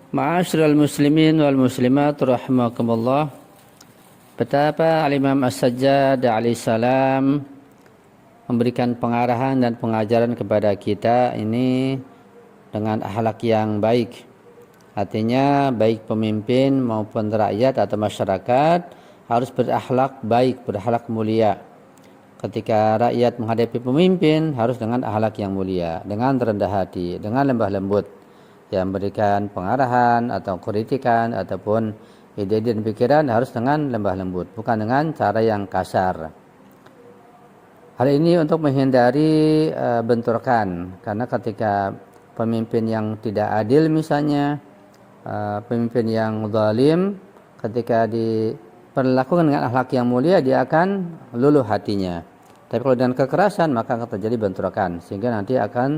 Ma'asyiral muslimin wal muslimat rahimakumullah. Betapa Al-Imam As-Sajjad alaihissalam memberikan pengarahan dan pengajaran kepada kita ini dengan akhlak yang baik. Artinya baik pemimpin maupun rakyat atau masyarakat harus berakhlak baik, berakhlak mulia. Ketika rakyat menghadapi pemimpin harus dengan akhlak yang mulia, dengan rendah hati, dengan lembah lembut, yang memberikan pengarahan atau kritikan ataupun ide dan pikiran harus dengan lembah lembut, bukan dengan cara yang kasar. Hal ini untuk menghindari bentrokan, karena ketika pemimpin yang tidak adil misalnya, pemimpin yang zalim, ketika diperlakukan dengan akhlak yang mulia dia akan luluh hatinya. Tapi kalau dengan kekerasan maka akan terjadi bentrokan, sehingga nanti akan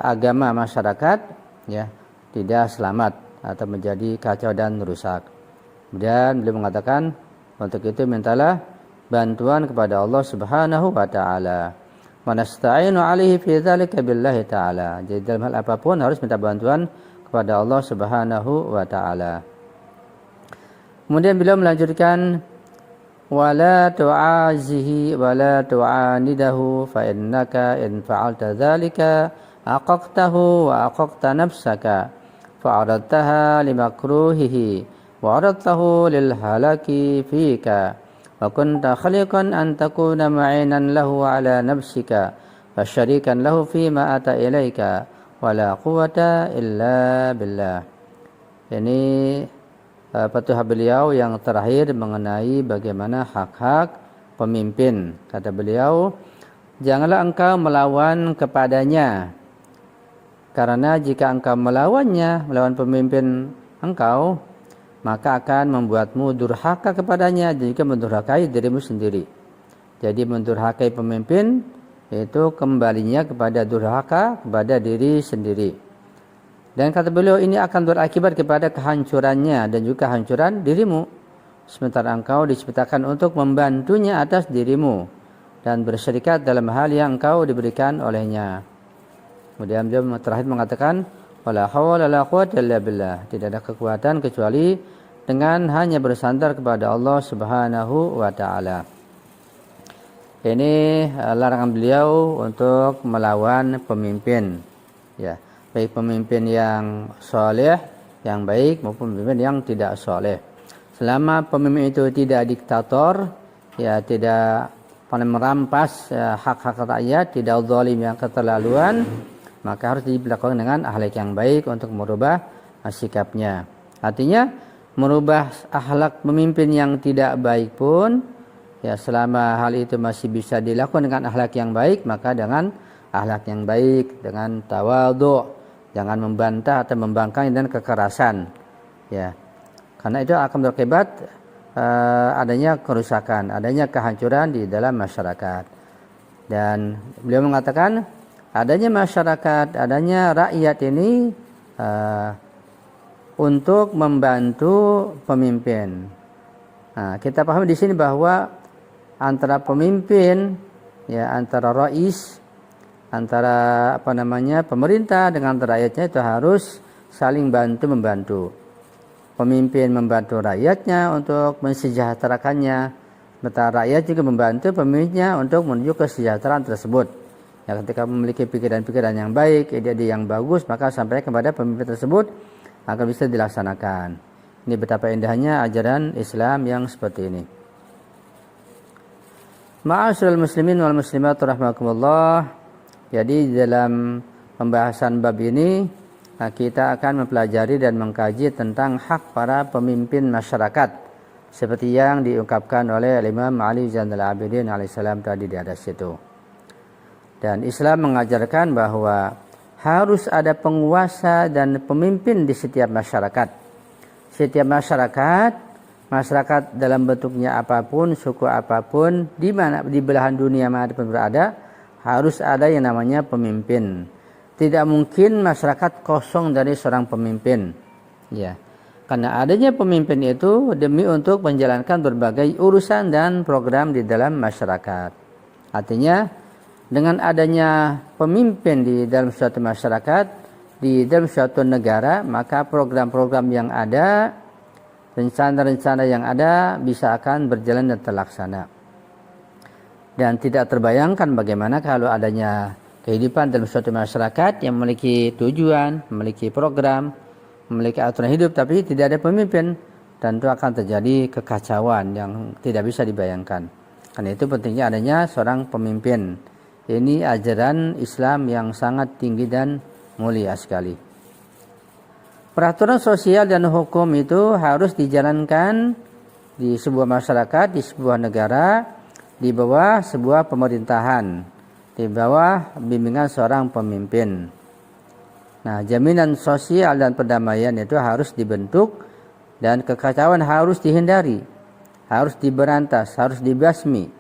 agama masyarakat ya tidak selamat atau menjadi kacau dan rusak. Kemudian beliau mengatakan untuk itu mintalah bantuan kepada Allah Subhanahu wa taala. Wa nasta'inu 'alaihi fi dzalika billahi taala. Jadi dalam hal apapun harus minta bantuan kepada Allah Subhanahu wa taala. Kemudian beliau melanjutkan wala tu'azihi wala tu'anidahu fa innaka in fa'alta dzalika aqaqtahu wa aqaqta nafsaka fa'aradtaha limakruhihi wa aradtahu lil halaki fika wa kunta khaliqan an takuna ma'inan lahu ala nafsika wa syarikan lahu fima ata ilaika wa la quwata illa billah. Ini petuah beliau yang terakhir mengenai bagaimana hak-hak pemimpin. Kata beliau, janganlah engkau melawan kepadanya, karena jika engkau melawannya, melawan pemimpin engkau, maka akan membuatmu durhaka kepadanya dan juga mendurhakai dirimu sendiri. Jadi mendurhakai pemimpin itu kembalinya kepada durhaka kepada diri sendiri. Dan kata beliau ini akan berakibat kepada kehancurannya dan juga kehancuran dirimu. Sementara engkau diciptakan untuk membantunya atas dirimu dan bersyarikat dalam hal yang engkau diberikan olehnya. Kemudian beliau terakhir mengatakan wala haula wala quwwata illa billah. Tidak ada kekuatan kecuali dengan hanya bersandar kepada Allah Subhanahu wa taala. Ini larangan beliau untuk melawan pemimpin. Ya, baik pemimpin yang soleh, yang baik maupun pemimpin yang tidak soleh. Selama pemimpin itu tidak diktator, ya tidak merampas hak-hak rakyat, tidak zalim yang keterlaluan, maka harus dilakukan dengan akhlak yang baik untuk merubah sikapnya. Artinya merubah akhlak pemimpin yang tidak baik pun, ya selama hal itu masih bisa dilakukan dengan akhlak yang baik, maka dengan akhlak yang baik, dengan tawadhu, jangan membantah atau membangkang dan kekerasan, ya, karena itu akan berakibat adanya kerusakan, adanya kehancuran di dalam masyarakat. Dan beliau mengatakan adanya masyarakat, adanya rakyat ini untuk membantu pemimpin. Nah, kita pahami di sini bahwa antara pemimpin, ya antara rais, antara pemerintah dengan rakyatnya itu harus saling bantu membantu. Pemimpin membantu rakyatnya untuk mensejahterakannya, sementara rakyat juga membantu pemimpinnya untuk menuju kesejahteraan tersebut. Ya, ketika memiliki pikiran-pikiran yang baik, ide-ide yang bagus, maka sampai kepada pemimpin tersebut akan bisa dilaksanakan. Ini betapa indahnya ajaran Islam yang seperti ini. Ma'asyiral muslimin wal muslimat rahimakumullah. Jadi dalam pembahasan bab ini kita akan mempelajari dan mengkaji tentang hak para pemimpin masyarakat seperti yang diungkapkan oleh Imam Ali Zainal Abidin alaihissalam tadi di atas itu. Dan Islam mengajarkan bahwa harus ada penguasa dan pemimpin di setiap masyarakat. Setiap masyarakat dalam bentuknya apapun, suku apapun, di mana di belahan dunia manapun berada, harus ada yang namanya pemimpin. Tidak mungkin masyarakat kosong dari seorang pemimpin. Ya. Karena adanya pemimpin itu demi untuk menjalankan berbagai urusan dan program di dalam masyarakat. Artinya dengan adanya pemimpin di dalam suatu masyarakat, di dalam suatu negara, maka program-program yang ada, rencana-rencana yang ada bisa akan berjalan dan terlaksana. Dan tidak terbayangkan bagaimana kalau adanya kehidupan dalam suatu masyarakat yang memiliki tujuan, memiliki program, memiliki aturan hidup, tapi tidak ada pemimpin, tentu akan terjadi kekacauan yang tidak bisa dibayangkan. Karena itu pentingnya adanya seorang pemimpin. Ini ajaran Islam yang sangat tinggi dan mulia sekali. Peraturan sosial dan hukum itu harus dijalankan di sebuah masyarakat, di sebuah negara, di bawah sebuah pemerintahan, di bawah bimbingan seorang pemimpin. Nah, jaminan sosial dan perdamaian itu harus dibentuk dan kekacauan harus dihindari, harus diberantas, harus dibasmi.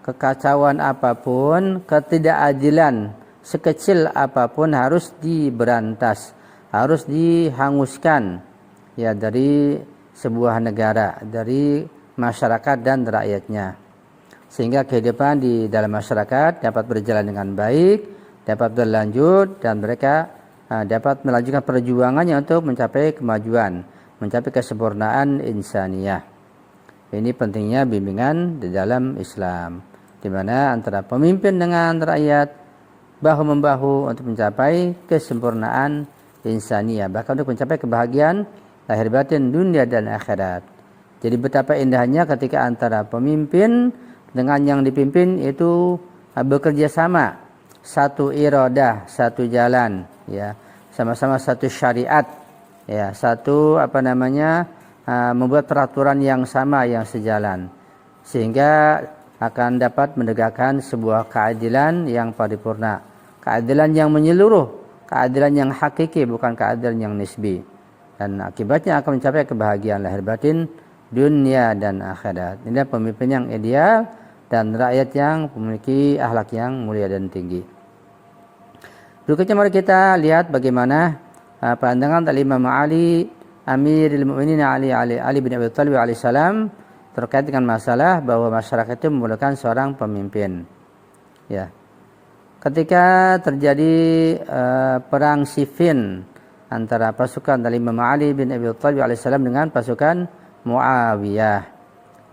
Kekacauan apapun, ketidakadilan sekecil apapun harus diberantas, harus dihanguskan ya dari sebuah negara, dari masyarakat dan rakyatnya. Sehingga kehidupan di dalam masyarakat dapat berjalan dengan baik, dapat berlanjut, dan mereka dapat melanjutkan perjuangannya untuk mencapai kemajuan, mencapai kesempurnaan insaniyah. Ini pentingnya bimbingan di dalam Islam, di mana antara pemimpin dengan rakyat bahu-membahu untuk mencapai kesempurnaan insaniyah, bahkan untuk mencapai kebahagiaan lahir batin dunia dan akhirat. Jadi betapa indahnya ketika antara pemimpin dengan yang dipimpin itu bekerja sama, satu iradah, satu jalan, ya, sama-sama satu syariat, ya, satu membuat peraturan yang sama, yang sejalan, sehingga akan dapat menegakkan sebuah keadilan yang paripurna, keadilan yang menyeluruh, keadilan yang hakiki, bukan keadilan yang nisbi, dan akibatnya akan mencapai kebahagiaan lahir batin dunia dan akhirat. Ini pemimpin yang ideal dan rakyat yang memiliki akhlak yang mulia dan tinggi. Berikutnya mari kita lihat bagaimana pandangan Imam Ali Amirul Mukminin Ali bin Abi Thalib alaihissalam terkait dengan masalah bahwa masyarakat itu memerlukan seorang pemimpin. Ya. Ketika terjadi perang Siffin antara pasukan Imam Ali bin Abi Thalib alaihissalam dengan pasukan Muawiyah,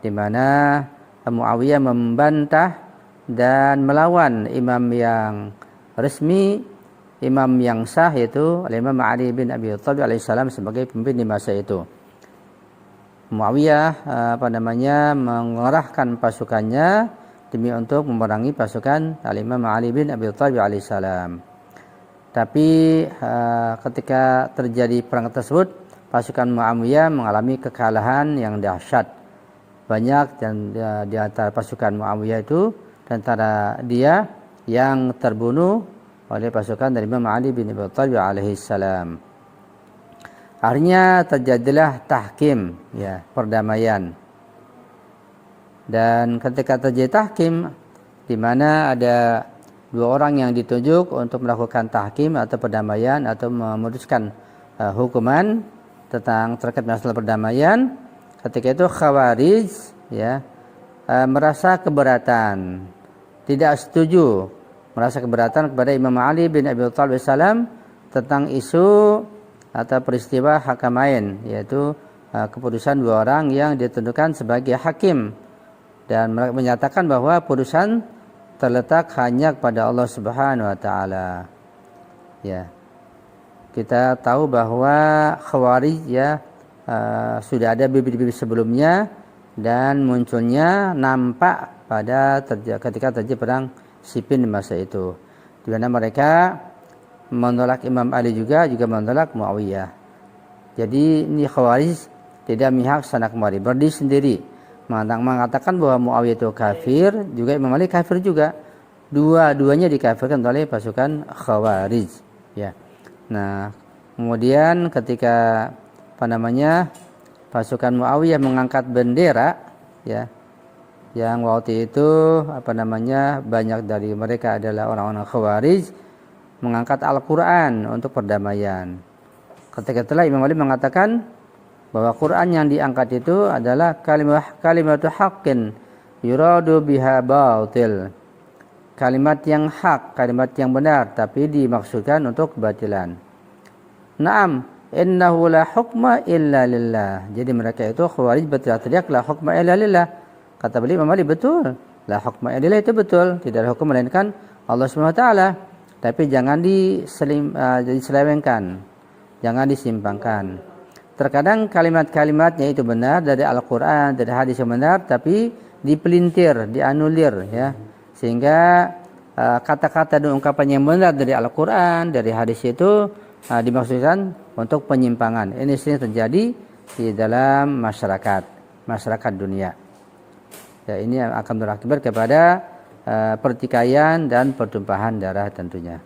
di mana Muawiyah membantah dan melawan imam yang resmi, imam yang sah, yaitu Imam Ali bin Abi Thalib alaihissalam sebagai pemimpin di masa itu. Muawiyah mengerahkan pasukannya demi untuk memerangi pasukan Imam Ali bin Abi Thalib alaihissalam. Tapi ketika terjadi perang tersebut, pasukan Muawiyah mengalami kekalahan yang dahsyat. Banyak dan di antara pasukan Muawiyah itu, di antara dia yang terbunuh oleh pasukan dari Imam Ali bin Abi Thalib alaihissalam. Akhirnya terjadilah tahkim, ya, perdamaian. Dan ketika terjadi tahkim, di mana ada dua orang yang ditunjuk untuk melakukan tahkim atau perdamaian atau memutuskan hukuman terkait masalah perdamaian, ketika itu Khawarij, ya, merasa keberatan, tidak setuju, merasa keberatan kepada Imam Ali bin Abi Thalib alaihissalam tentang isu atau peristiwa hakamain, yaitu keputusan dua orang yang ditentukan sebagai hakim, dan mereka menyatakan bahwa putusan terletak hanya kepada Allah Subhanahu wa taala. Ya. Kita tahu bahwa Khawarij, ya, sudah ada bibit-bibit sebelumnya, dan munculnya nampak pada ketika terjadi perang Siffin di masa itu, di mana mereka menolak Imam Ali juga menolak Muawiyah. Jadi ini Khawarij tidak mihak sana kemari, berdiri sendiri, mengatakan bahwa Muawiyah itu kafir, juga Imam Ali kafir juga. Dua-duanya dikafirkan oleh pasukan Khawarij, ya. Nah, kemudian ketika pasukan Muawiyah mengangkat bendera, ya, yang waktu itu banyak dari mereka adalah orang-orang Khawarij, mengangkat Al-Quran untuk perdamaian. Ketika itulah Imam Ali mengatakan bahwa Quran yang diangkat itu adalah kalimatu haqqin yuradu biha batil, kalimat yang hak, kalimat yang benar, tapi dimaksudkan untuk kebatilan. Naam, innahu la hukma illa lillah. Jadi mereka itu khawarij berteriak-teriak la hukma illa lillah. Kata beliau Imam Ali, betul. La hukma illa lillah itu betul. Tidak ada hukum melainkan Allah Subhanahu wa taala. Tapi jangan diselewengkan. Jangan disimpangkan. Terkadang kalimat-kalimatnya itu benar dari Al-Qur'an, dari hadis yang benar, tapi dipelintir, dianulir ya. Sehingga kata-kata dan ungkapan yang benar dari Al-Qur'an, dari hadis itu dimaksudkan untuk penyimpangan. Ini sering terjadi di dalam masyarakat dunia. Ya, ini akan berakibat kepada pertikaian dan pertumpahan darah tentunya.